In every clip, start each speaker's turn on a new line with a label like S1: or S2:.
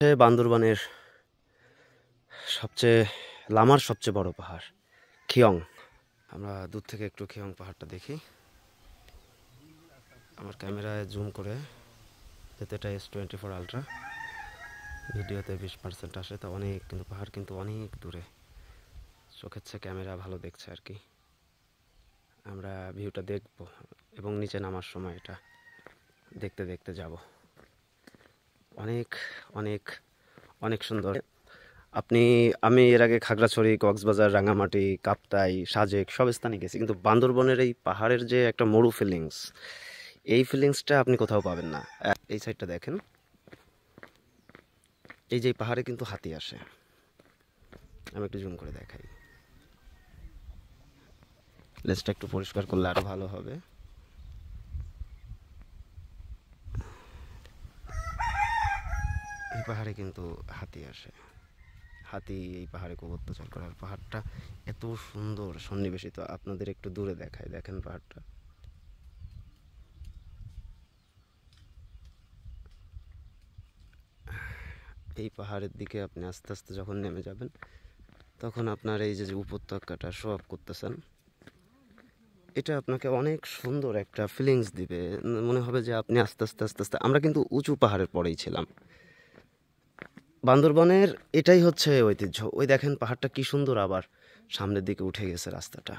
S1: বান্দরবানের সবচেয়ে লামার সবচেয়ে বড় পাহাড় খিয়ং। আমরা দূর থেকে একটু খিয়ং পাহাড়টা দেখি। আমার ক্যামেরায় জুম করে যেতে এটা S24 আলট্রা, ভিডিওতে 20% আসে, তো অনেক, কিন্তু পাহাড় কিন্তু অনেক দূরে, চোখের চেয়ে ক্যামেরা ভালো দেখছে আর কি। আমরা ভিউটা দেখব এবং নিচে নামার সময় এটা দেখতে দেখতে যাব। অনেক অনেক অনেক সুন্দর। আমি এর আগে খাগড়াছড়ি, কক্সবাজার, রাঙামাটি, কাপ্তাই, সাজেক সব স্থানে গেছি, কিন্তু বান্দরবনের এই পাহাড়ের যে একটা মরু ফিলিংস, এই ফিলিংসটা আপনি কোথাও পাবেন না। এই সাইডটা দেখেন, এই যে পাহাড়ে কিন্তু হাতি আসে। আমি একটু জুম করে দেখাই, লেন্সটা একটু পরিষ্কার করলে আরো ভালো হবে। এই পাহাড়ে কিন্তু হাতি আসে, হাতি এই পাহাড়ে খুব অত্যাচার করে। আর পাহাড়টা এত সুন্দর সন্নিবেশিত, আপনাদের একটু দূরে দেখায়, দেখেন পাহাড়টা। এই পাহাড়ের দিকে আপনি আস্তে আস্তে যখন নেমে যাবেন, তখন আপনার এই যে উপত্যকাটা শো আপ করতেছেন, এটা আপনাকে অনেক সুন্দর একটা ফিলিংস দিবে। মনে হবে যে আপনি আস্তে আস্তে আস্তে আস্তে, আমরা কিন্তু উঁচু পাহাড়ের পরেই ছিলাম। বান্দরবনের এটাই হচ্ছে ঐতিহ্য। ওই দেখেন পাহাড়টা কি সুন্দর, আবার সামনের দিকে উঠে গেছে রাস্তাটা।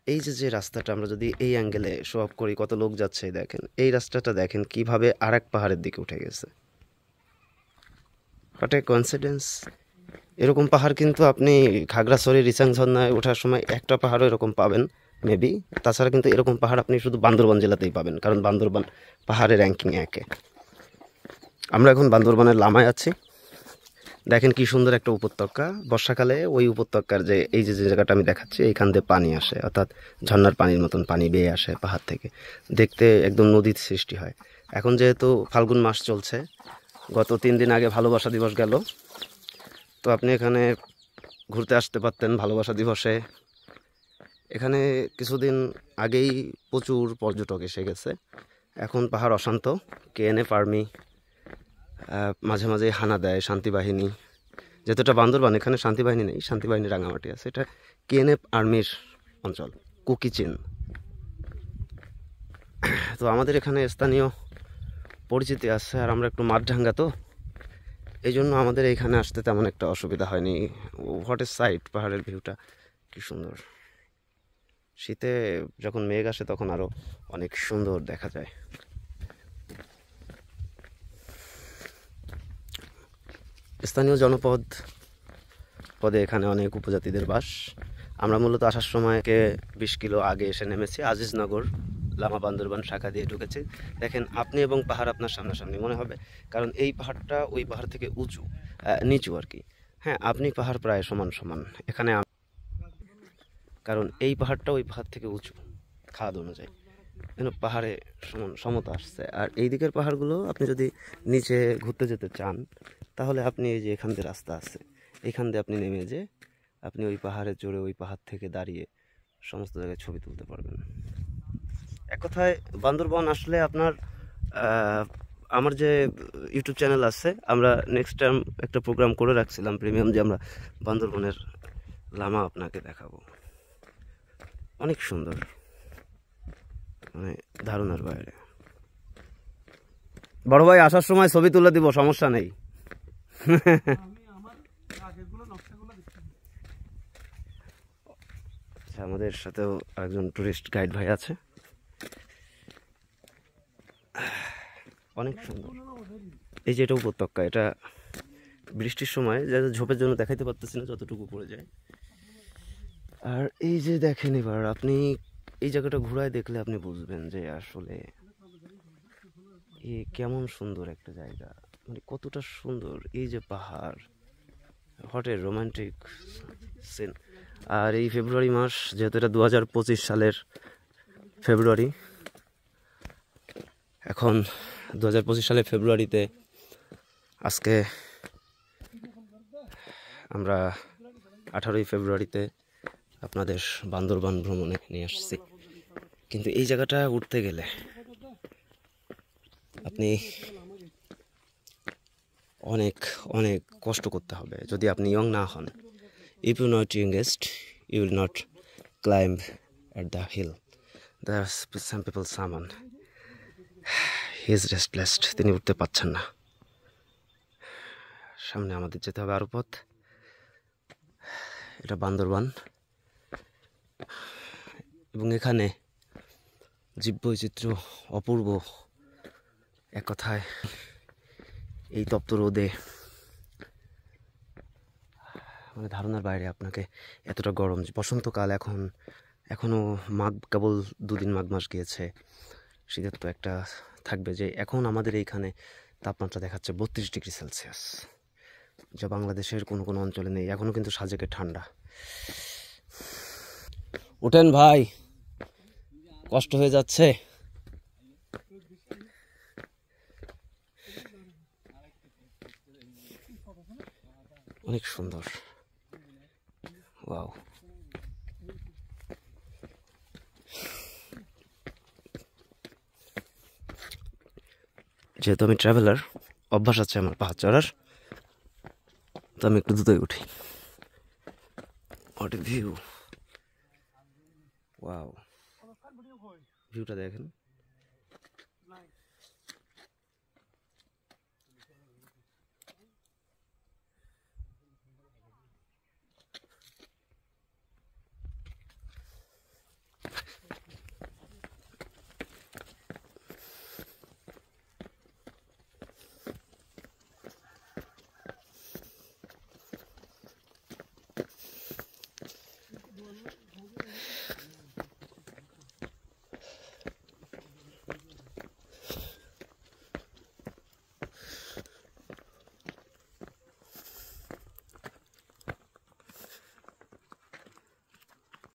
S1: এই যে রাস্তাটা আমরা যদি এই অ্যাঙ্গেলে শো আপ করি, কত লোক যাচ্ছে দেখেন, এই রাস্তাটা দেখেন কিভাবে আর এক পাহাড়ের দিকে উঠে গেছে। What a coincidence. এরকম পাহাড় কিন্তু আপনি খাগড়াছড়ি, রিসাং ঝর্ণায় ওঠার সময় একটা পাহাড়ও এরকম পাবেন মেবি। তাছাড়া কিন্তু এরকম পাহাড় আপনি শুধু বান্দরবান জেলাতেই পাবেন, কারণ বান্দরবান পাহাড়ের র্যাঙ্কিং একে। আমরা এখন বান্দরবানের লামায় আছি। দেখেন কি সুন্দর একটা উপত্যকা। বর্ষাকালে ওই উপত্যকার যে এই যে জায়গাটা আমি দেখাচ্ছি, এইখান দিয়ে পানি আসে, অর্থাৎ ঝর্ণার পানির মতন পানি বেয়ে আসে পাহাড় থেকে, দেখতে একদম নদীর সৃষ্টি হয়। এখন যেহেতু ফাল্গুন মাস চলছে, গত 3 দিন আগে ভালোবাসা দিবস গেল, তো আপনি এখানে ঘুরতে আসতে পারতেন ভালোবাসা দিবসে। এখানে কিছুদিন আগেই প্রচুর পর্যটক এসে গেছে। এখন পাহাড় অশান্ত। KNF আর্মি মাঝে মাঝে হানা দেয়, শান্তিবাহিনী। যেহেতু এটা বান্দরবান, এখানে শান্তিবাহিনী নেই, শান্তিবাহিনী রাঙামাটি আছে। এটা KNF আর্মির অঞ্চল, কুকিচিন। তো আমাদের এখানে স্থানীয় পরিচিতি আছে, আর আমরা একটু মাঠঢাঙ্গা, তো এই জন্য আমাদের এইখানে আসতে তেমন একটা অসুবিধা হয়নি। হোয়াট এ সাইট, পাহাড়ের ভিউটা কি সুন্দর। শীতে যখন মেঘ আসে তখন আরো অনেক সুন্দর দেখা যায়। স্থানীয় জনপদ পদে এখানে অনেক উপজাতিদের বাস। আমরা মূলত আসার সময় 20 কিলো আগে এসে নেমেছি। আজিজনগর লামা বান্দরবান শাখা দিয়ে ঢুকেছি। দেখেন আপনি এবং পাহাড় আপনার সামনাসামনি মনে হবে, কারণ এই পাহাড়টা ওই পাহাড় থেকে উঁচু, নিচু আর কি। হ্যাঁ, আপনি পাহাড় প্রায় সমান সমান এখানে, কারণ এই পাহাড়টা ওই পাহাড় থেকে উঁচু খাদ অনুযায়ী, যেন পাহাড়ে সমতা আসছে। আর এই দিকের পাহাড়গুলো আপনি যদি নিচে ঘুরতে যেতে চান, তাহলে আপনি এই যে এখান দিয়ে রাস্তা আছে, এখান দিয়ে আপনি নেমে যে আপনি ওই পাহাড়ে চড়ে ওই পাহাড় থেকে দাঁড়িয়ে সমস্ত জায়গায় ছবি তুলতে পারবেন। এক কথায় বান্দরবান আসলে আপনার, আমার যে ইউটিউব চ্যানেল আছে, আমরা নেক্সট টাইম একটা প্রোগ্রাম করে রাখছিলাম প্রিমিয়াম, যে আমরা বান্দরবানের লামা আপনাকে দেখাবো। অনেক সুন্দর, মানে ধারণার বাইরে। বড় ভাই আসার সময় ছবি তুলে দিব, সমস্যা নেই। আচ্ছা, আমাদের সাথেও একজন টুরিস্ট গাইড ভাই আছে। অনেক সুন্দর। এই যে এটা উপত্যকা, এটা বৃষ্টির সময় ঝোপের জন্য দেখাইতে পারতেছি না, যতটুকু পড়ে যায়। আর এই যে দেখেন, এবার আপনি এই জায়গাটা ঘুরায় দেখলে আপনি বুঝবেন যে আসলে কেমন সুন্দর একটা জায়গা, মানে কতটা সুন্দর। এই যে পাহাড়, হোয়াট এ রোমান্টিক সিন। আর এই ফেব্রুয়ারি মাস, যেহেতু এটা 2025 সালের ফেব্রুয়ারি, এখন 2025 সালের ফেব্রুয়ারিতে আজকে আমরা 18ই ফেব্রুয়ারিতে আপনাদের বান্দরবান ভ্রমণে নিয়ে আসছি। কিন্তু এই জায়গাটা উঠতে গেলে আপনি অনেক অনেক কষ্ট করতে হবে যদি আপনি ইয়ং না হন। If you not youngest you will not climb at the hill. There are some people someone he is restless, তিনি উঠতে পারছেন না। সামনে আমাদের যেতে হবে আরও পথ। এটা বান্দরবান এবং এখানে জীববৈচিত্র্য অপূর্ব। এক কথায় এই তপ্ত রোদে মানে ধারণার বাইরে, আপনাকে এতটা গরম। বসন্তকাল এখনও মাঘ, কেবল 2 দিন মাঘ মাস গিয়েছে, শীতের তো একটা থাকবে। যে এখন আমাদের এইখানে তাপমাত্রা দেখাচ্ছে 32 ডিগ্রি সেলসিয়াস, যা বাংলাদেশের কোনো কোনো অঞ্চলে নেই। এখনও কিন্তু সাজেকে ঠান্ডা। ওঠেন ভাই, কষ্ট হয়ে যাচ্ছে। অনেক সুন্দর, ওয়াও। যেহেতু আমি ট্রাভেলার, অভ্যাস আছে আমার পাহাড় চড়ার, তো আমি একটু দ্রুতই উঠি। হোয়াট এ ভিউ, ওয়াও, ভিউটা দেখেন।